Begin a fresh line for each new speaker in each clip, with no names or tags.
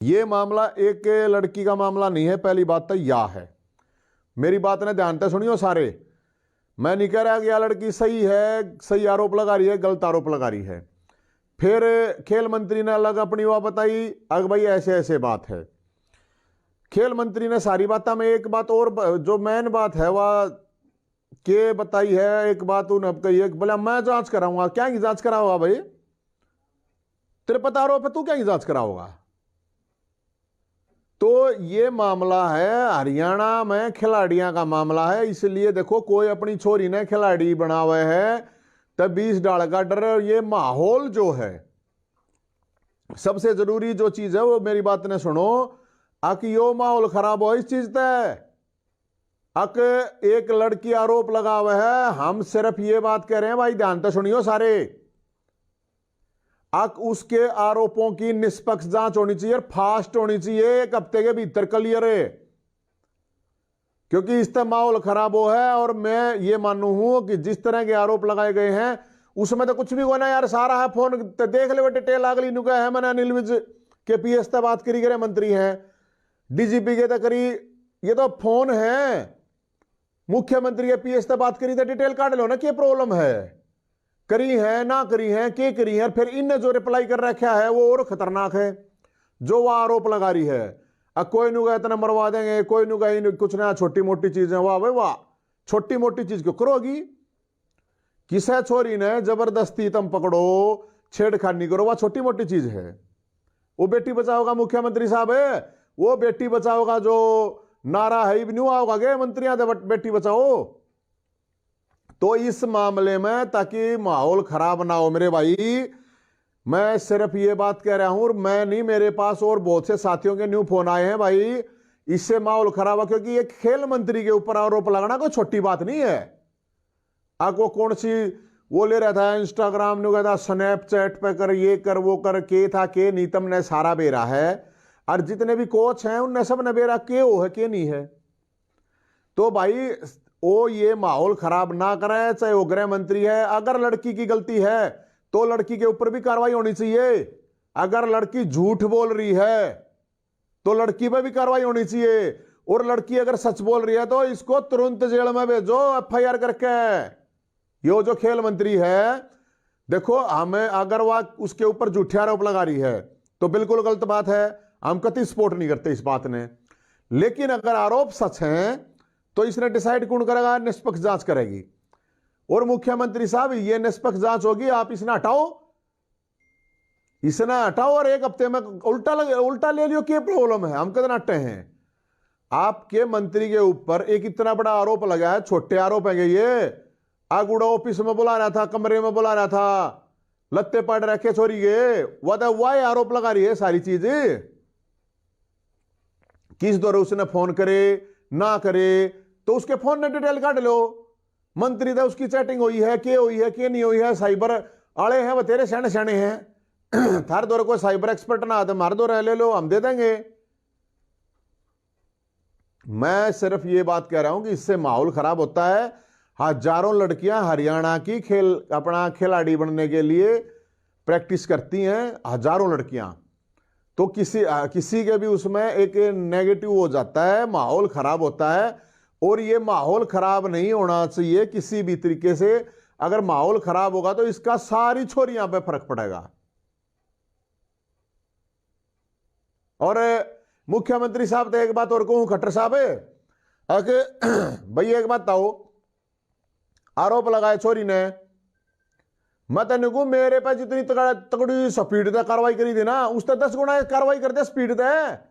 ये मामला एक लड़की का मामला नहीं है, पहली बात तो यह है। मेरी बात ने ध्यान से सुनियो सारे। मैं नहीं कह रहा कि यह लड़की सही है, सही आरोप लगा रही है, गलत आरोप लगा रही है। फिर खेल मंत्री ने अलग अपनी वह बताई, अग भाई ऐसे ऐसे बात है। खेल मंत्री ने सारी बातें में एक बात और जो मेन बात है वह के बताई है, एक बात उन्हें कही है, बोला मैं जांच कराऊंगा। क्या की जांच कराओगा भाई? तेरे पता आरोप है, तू क्या की जांच कराओगा? तो ये मामला है हरियाणा में खिलाड़ियों का मामला है। इसलिए देखो, कोई अपनी छोरी ने खिलाड़ी बना हुए है तब 20 डाल का डर। ये माहौल जो है, सबसे जरूरी जो चीज है वो मेरी बात ने सुनो। अक यो माहौल खराब हो इस चीज तय। अक एक लड़की आरोप लगा हुआ है, हम सिर्फ ये बात कह रहे हैं भाई, ध्यान से सुनियो सारे। अक उसके आरोपों की निष्पक्ष जांच होनी चाहिए, फास्ट होनी चाहिए, 1 हफ्ते के भीतर क्लियर है। क्योंकि इससे माहौल खराब हो है। और मैं ये मानू हूं कि जिस तरह के आरोप लगाए गए हैं उसमें तो कुछ भी होना यार, सारा है फोन देख ले डिटेल अगली नुका है। मैंने अनिल विज के पीएस तक बात करी, गृह मंत्री हैं, डीजीपी के तक करी, ये तो फोन है। मुख्यमंत्री के पीएस तक बात करी तो डिटेल काट लो ना, क्या प्रॉब्लम है? करी है ना करी है, के करी है। फिर इनने जो रिप्लाई कर रखा है वो और खतरनाक है, जो वह आरोप लगा रही है। अब कोई नुगा इतना मरवा देंगे, कोई नुगा कुछ ना, छोटी मोटी चीजें, वाह भाई वाह, छोटी मोटी चीज क्यों करोगी? किसे छोरी ने जबरदस्ती तुम पकड़ो, छेड़खानी करो, वह छोटी मोटी चीज है? वो बेटी बचाओ का मुख्यमंत्री साहब है, वो बेटी बचाओ का जो नारा है भी नहीं होगा गए मंत्रियों से बेटी बचाओ। तो इस मामले में ताकि माहौल खराब ना हो मेरे भाई, मैं सिर्फ ये बात कह रहा हूं। और मैं नहीं, मेरे पास और बहुत से साथियों के न्यू फोन आए हैं भाई, इससे माहौल खराब है। क्योंकि ये खेल मंत्री के ऊपर आरोप लगाना कोई छोटी बात नहीं है। आपको कौन सी वो ले रहा था इंस्टाग्राम ने कहता स्नैपचैट पे कर, ये कर वो कर, के था के नीतम ने सारा बेरा है। और जितने भी कोच हैं उनने सब ने बेरा के हो है के नहीं है। तो भाई वो ये माहौल खराब ना करे, चाहे वो गृह मंत्री है। अगर लड़की की गलती है तो लड़की के ऊपर भी कार्रवाई होनी चाहिए। अगर लड़की झूठ बोल रही है तो लड़की पे भी कार्रवाई होनी चाहिए। और लड़की अगर सच बोल रही है तो इसको तुरंत जेल में भेजो एफआईआर करके। यो जो खेल मंत्री है, देखो हमें अगर वह उसके ऊपर झूठे आरोप लगा रही है तो बिल्कुल गलत बात है, हम कति सपोर्ट नहीं करते इस बात ने। लेकिन अगर आरोप सच हैं तो इसने डिसाइड कौन करेगा? निष्पक्ष जांच करेगी। और मुख्यमंत्री साहब ये निष्पक्ष जांच होगी, आप इसने हटाओ, इसने हटाओ और 1 हफ्ते में उल्टा ले लियो। क्या प्रॉब्लम है? हम कदम हटे हैं? आपके मंत्री के ऊपर एक इतना बड़ा आरोप लगा है, छोटे आरोप है ये। आगुड़ा ऑफिस में बुला रहा था, कमरे में बुला रहा था, लत्ते पड़ रखे छोरी के, वह आरोप लगा रही है सारी चीज। किस दौर उसने फोन करे ना करे तो उसके फोन में डिटेल काट लो। मंत्री था उसकी चैटिंग हुई है, के हुई है, के नहीं हुई है। साइबर आले हैं बतेरे, सैने सैने हैं। थार दौर कोई साइबर एक्सपर्ट ना आते, मार दो रह ले लो, हम दे देंगे। मैं सिर्फ ये बात कह रहा हूं कि इससे माहौल खराब होता है। हजारों लड़कियां हरियाणा की अपना खिलाड़ी बनने के लिए प्रैक्टिस करती हैं, हजारों लड़कियां। तो किसी के भी उसमें एक नेगेटिव हो जाता है, माहौल खराब होता है। और ये माहौल खराब नहीं होना चाहिए किसी भी तरीके से। अगर माहौल खराब होगा तो इसका सारी छोरियां पे फर्क पड़ेगा। और मुख्यमंत्री साहब तो एक बात और कहूं, खट्टर साहब भाई एक बात बताओ, आरोप लगाए छोरी ने, मैं तेन कहूं मेरे पे जितनी तगड़ी स्पीड से कार्रवाई करी थी ना, उससे 10 गुना कार्रवाई करते स्पीड से।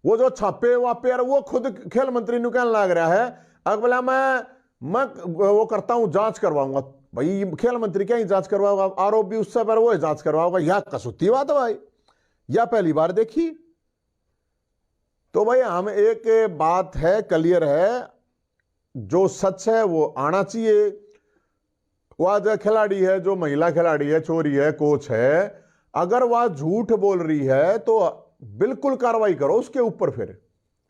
वो जो छापे वापे यार, वो खुद खेल मंत्री ने कहने लग रहा है, अगर बोला मैं वो करता हूं, जांच करवाऊंगा। भाई खेल मंत्री क्या ही जांच करवाओगा? आरोप भी उससे पर वो जांच करवाओगा? या कसूती बात है भाई, या पहली बार देखी? तो भाई हम एक बात है क्लियर है, जो सच है वो आना चाहिए। वह जो खिलाड़ी है, जो महिला खिलाड़ी है, छोरी है, कोच है, अगर वह झूठ बोल रही है तो बिल्कुल कार्रवाई करो उसके ऊपर, फिर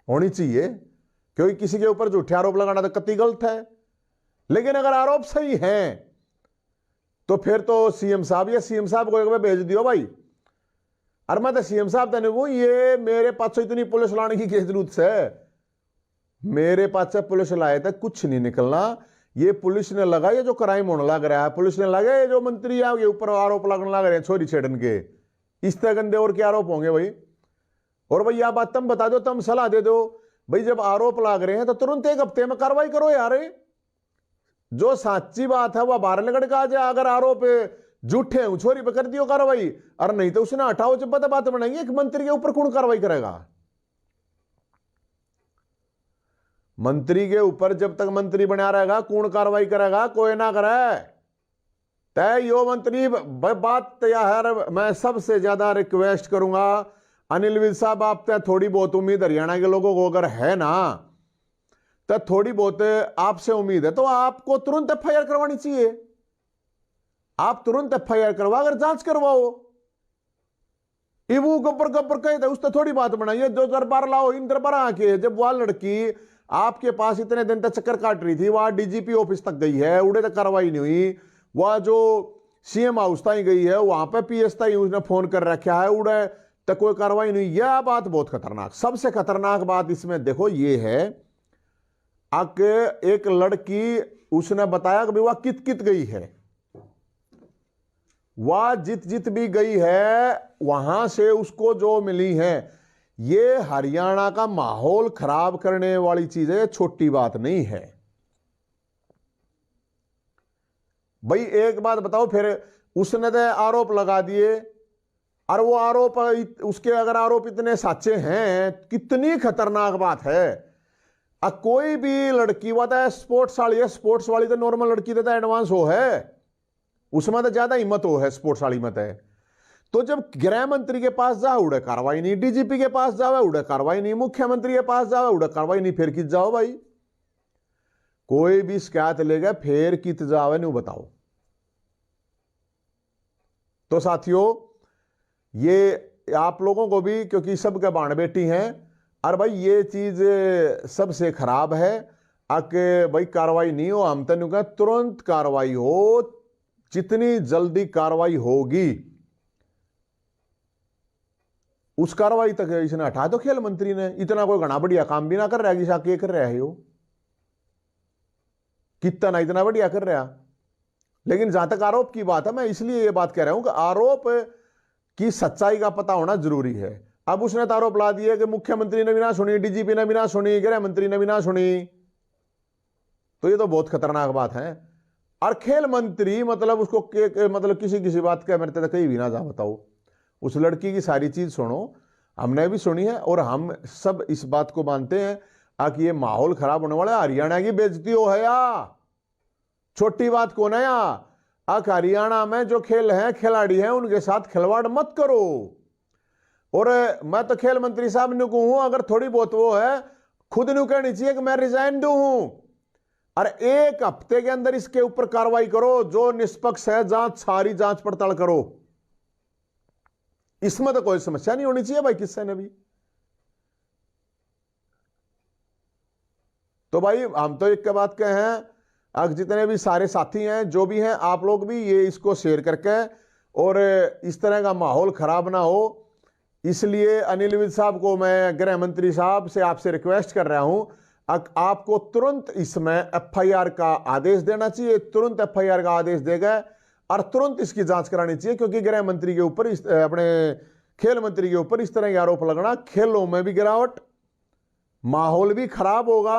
होनी चाहिए। क्योंकि किसी के ऊपर झूठे आरोप लगाना तो कतई गलत है। लेकिन अगर आरोप सही हैं तो फिर तो सीएम साहब या सीएम साहब को एक बार भेज दियो भाई, और मैं तो सीएम साहब तेने को ये मेरे पास से इतनी पुलिस लाने की क्या जरूरत है? मेरे पास से पुलिस लाए थे, कुछ नहीं निकलना। ये पुलिस ने लगा, ये जो क्राइम होने लग रहा है, पुलिस ने लगा, ये जो मंत्री है ये ऊपर आरोप लगने लग रहे हैं छोरी छेड़न के, इस तरह गंदे और क्या आरोप होंगे भाई? और भाई यह बात तुम बता दो, तुम सलाह दे दो भाई, जब आरोप लग रहे हैं तो तुरंत 1 हफ्ते में कार्रवाई करो यार। जो सच्ची बात है वह बाहर निकल के आ जाए। अगर आरोप झूठे हैं छोरी पे कर दियो कार्रवाई, और नहीं तो उसने हटाओ। जब पता बात बनाएंगे एक मंत्री के ऊपर कौन कार्रवाई करेगा? मंत्री के ऊपर जब तक मंत्री बना रहेगा कौन कार्रवाई करेगा? कोई ना करे। तय यो मंत्री बात तैयार है। मैं सबसे ज्यादा रिक्वेस्ट करूंगा अनिल विज साहब, आप तय थोड़ी बहुत उम्मीद हरियाणा के लोगों को अगर है ना, तो थोड़ी बहुत आपसे उम्मीद है, तो आपको तुरंत एफआईआर करवानी चाहिए। आप तुरंत एफआईआर करवा कर जांच करवाओ। इबू गब्बर गब्बर कहे थे, उस तो थोड़ी बात बनाइए। जो दरबार लाओ, इन दरबार आके जब वह लड़की आपके पास इतने दिन तक चक्कर काट रही थी, वह डीजीपी ऑफिस तक गई है, उड़े तक कार्रवाई नहीं हुई। वह जो सीएम हाउस तक गई है, वहां पर पीएस तक उसने फोन कर रखा है, उड़े तक कोई कार्रवाई नहीं। यह बात बहुत खतरनाक, सबसे खतरनाक बात इसमें देखो ये है, एक लड़की उसने बताया कि वह कित कित गई है, वह जित जित भी गई है, वहां से उसको जो मिली है। ये हरियाणा का माहौल खराब करने वाली चीज है, छोटी बात नहीं है भाई। एक बात बताओ, फिर उसने तो आरोप लगा दिए, और वो आरोप उसके अगर आरोप इतने सच्चे हैं, कितनी खतरनाक बात है। अब कोई भी लड़की होता है स्पोर्ट्स वाली है, स्पोर्ट्स वाली तो नॉर्मल लड़की तो एडवांस हो है, उसमें तो ज्यादा हिम्मत हो है, स्पोर्ट्स वाली मत है। तो जब गृह मंत्री के पास जाओ उड़े कार्रवाई नहीं, डीजीपी के पास जाओ उड़े कार्रवाई नहीं, मुख्यमंत्री के पास जाओ उड़े कार्रवाई नहीं, फिर कित जाओ भाई? कोई भी शिकायत लेगा फिर कित जाओ, नहीं बताओ। तो साथियों, ये आप लोगों को भी, क्योंकि सबके बाण बेटी हैं, और भाई ये चीज सबसे खराब है। आके भाई कार्रवाई नहीं हो, हम तो नहीं, तुरंत कार्रवाई हो, जितनी जल्दी कार्रवाई होगी उस कार्रवाई तक इसने हटा दो। खेल मंत्री ने इतना कोई घना बढ़िया काम भी ना कर रहा है, किसा के कर रहा है, कितना ना इतना बढ़िया कर रहा। लेकिन जहां तक आरोप की बात है, मैं इसलिए ये बात कह रहा हूं कि आरोप की सच्चाई का पता होना जरूरी है। अब उसने तो आरोप ला दिया कि मुख्यमंत्री ने भी ना सुनी, डीजीपी ने भी ना सुनी, गृह मंत्री ने भी ना सुनी, तो ये तो बहुत खतरनाक बात है। और खेल मंत्री मतलब उसको मतलब किसी बात का मेरे तक कहीं भी ना जा बताओ। उस लड़की की सारी चीज सुनो, हमने भी सुनी है, और हम सब इस बात को मानते हैं कि ये माहौल खराब होने वाला है। हरियाणा की बेइज्जती हो है या छोटी बात कौन है या? हरियाणा में जो खेल हैं, खिलाड़ी हैं, उनके साथ खिलवाड़ मत करो। और मैं तो खेल मंत्री साहब ने कहूं, अगर थोड़ी बहुत वो है, खुद ने कहनी चाहिए कि मैं रिजाइन दूं, और 1 हफ्ते के अंदर इसके ऊपर कार्रवाई करो, जो निष्पक्ष है जांच, सारी जांच पड़ताल करो। इसमें तो कोई समस्या नहीं होनी चाहिए भाई किससे ने भी। तो भाई हम तो एक बात कहे हैं, अब जितने भी सारे साथी हैं, जो भी हैं, आप लोग भी ये इसको शेयर करके, और इस तरह का माहौल खराब ना हो, इसलिए अनिल विज साहब को मैं गृह मंत्री साहब से आपसे रिक्वेस्ट कर रहा हूं, आपको तुरंत इसमें एफआईआर का आदेश देना चाहिए। तुरंत एफआईआर का आदेश देगा और तुरंत इसकी जांच करानी चाहिए, क्योंकि गृह मंत्री के ऊपर, अपने खेल मंत्री के ऊपर इस तरह के आरोप लगना, खेलों में भी गिरावट, माहौल भी खराब होगा।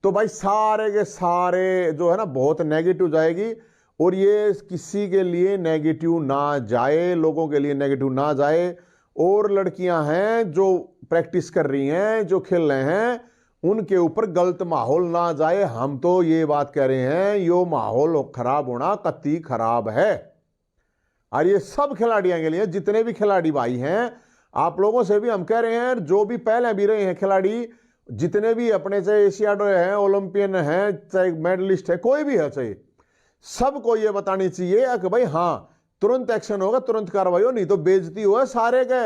तो भाई सारे के सारे जो है ना बहुत नेगेटिव जाएगी, और ये किसी के लिए नेगेटिव ना जाए, लोगों के लिए नेगेटिव ना जाए। और लड़कियां हैं जो प्रैक्टिस कर रही हैं, जो खेल रहे हैं, उनके ऊपर गलत माहौल ना जाए। हम तो ये बात कह रहे हैं, यो माहौल खराब होना कतई खराब है। और ये सब खिलाड़ियों के लिए, जितने भी खिलाड़ी भाई हैं, आप लोगों से भी हम कह रहे हैं, जो भी पहले भी रहे हैं खिलाड़ी, जितने भी अपने चाहे एशियाड हैं, ओलंपियन हैं, चाहे मेडलिस्ट है, कोई भी है, चाहे सबको ये बतानी चाहिए कि भाई हाँ तुरंत एक्शन होगा, तुरंत कार्रवाई हो, नहीं तो बेइज्जती हो सारे के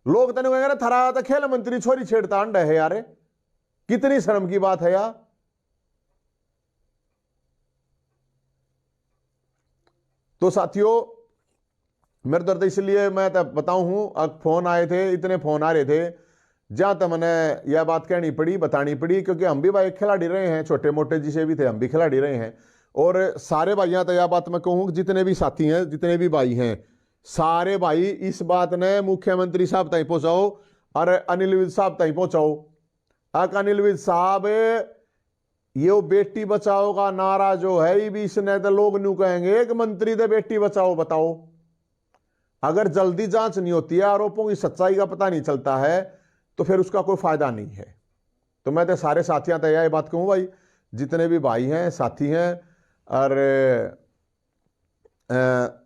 लोग। तेने कहेंगे थरा तो खेल मंत्री छोरी छेड़ता अंडा है यार, कितनी शर्म की बात है यार। तो साथियों, मेरे दर्द इसलिए मैं तब बताऊं हूं, अब फोन आए थे, इतने फोन आ रहे थे, जहां तक मैंने यह बात कहनी पड़ी, बतानी पड़ी, क्योंकि हम भी भाई खिलाड़ी रहे हैं, छोटे मोटे जिसे भी थे हम भी खिलाड़ी रहे हैं। और सारे भाइयों तो यह बात मैं कहूँ, जितने भी साथी हैं, जितने भी भाई हैं, सारे भाई इस बात ने मुख्यमंत्री साहब तक पहुंचाओ और अनिल विज साहब तक पहुंचाओ। अनिल विज साहब, ये बेटी बचाओ का नारा जो है, ये भी इसने तो लोग न्यू कहेंगे कि मंत्री दे बेटी बचाओ। बताओ, अगर जल्दी जांच नहीं होती है, आरोपों की सच्चाई का पता नहीं चलता है, तो फिर उसका कोई फायदा नहीं है। तो मैं तो सारे साथियों तक यह बात कहूँ भाई, जितने भी भाई हैं, साथी हैं, और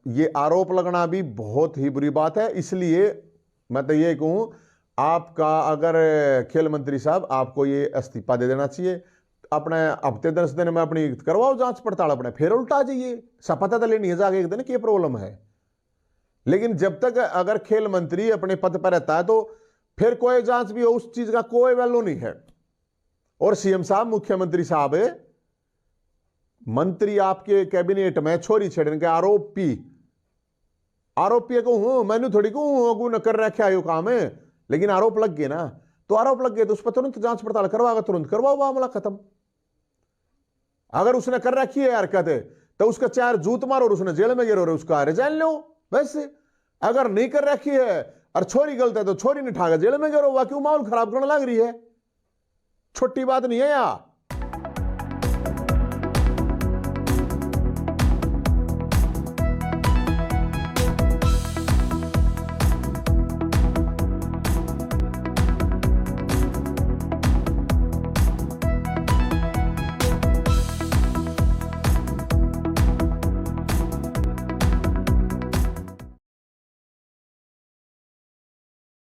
ये आरोप लगना भी बहुत ही बुरी बात है। इसलिए मैं तो ये कहूँ, आपका अगर खेल मंत्री साहब, आपको ये इस्तीफा दे देना चाहिए। अपने हफ्ते 10 दिन में अपनी करवाओ जांच पड़ताल, अपने फिर उल्टा जाइए, सपता तो लेनी है जाके एक दिन, क्या प्रॉब्लम है। लेकिन जब तक अगर खेल मंत्री अपने पद पर रहता है, तो फिर कोई जांच भी हो, उस चीज का कोई वैल्यू नहीं है। और सीएम साहब, मुख्यमंत्री साहब, मंत्री आपके कैबिनेट में छोरी छेड़ने के आरोपी कहूं, मैंने थोड़ी कहूं न कर रखा है काम है, लेकिन आरोप लग गए ना, तो आरोप लग गए तो उस पर तुरंत जांच पड़ताल करवाएगा, तुरंत करवाओ, मामला खत्म। अगर उसने कर रखी है हरकत, तो उसका 4 जूत मारो और उसने जेल में गिरो और उसका रिजाइन लो। वैसे अगर नहीं कर रखी है और छोरी गलत है, तो छोरी ने ठाकर जेल में गिरो, क्यों माहौल खराब करने लग रही है। छोटी बात नहीं है यार।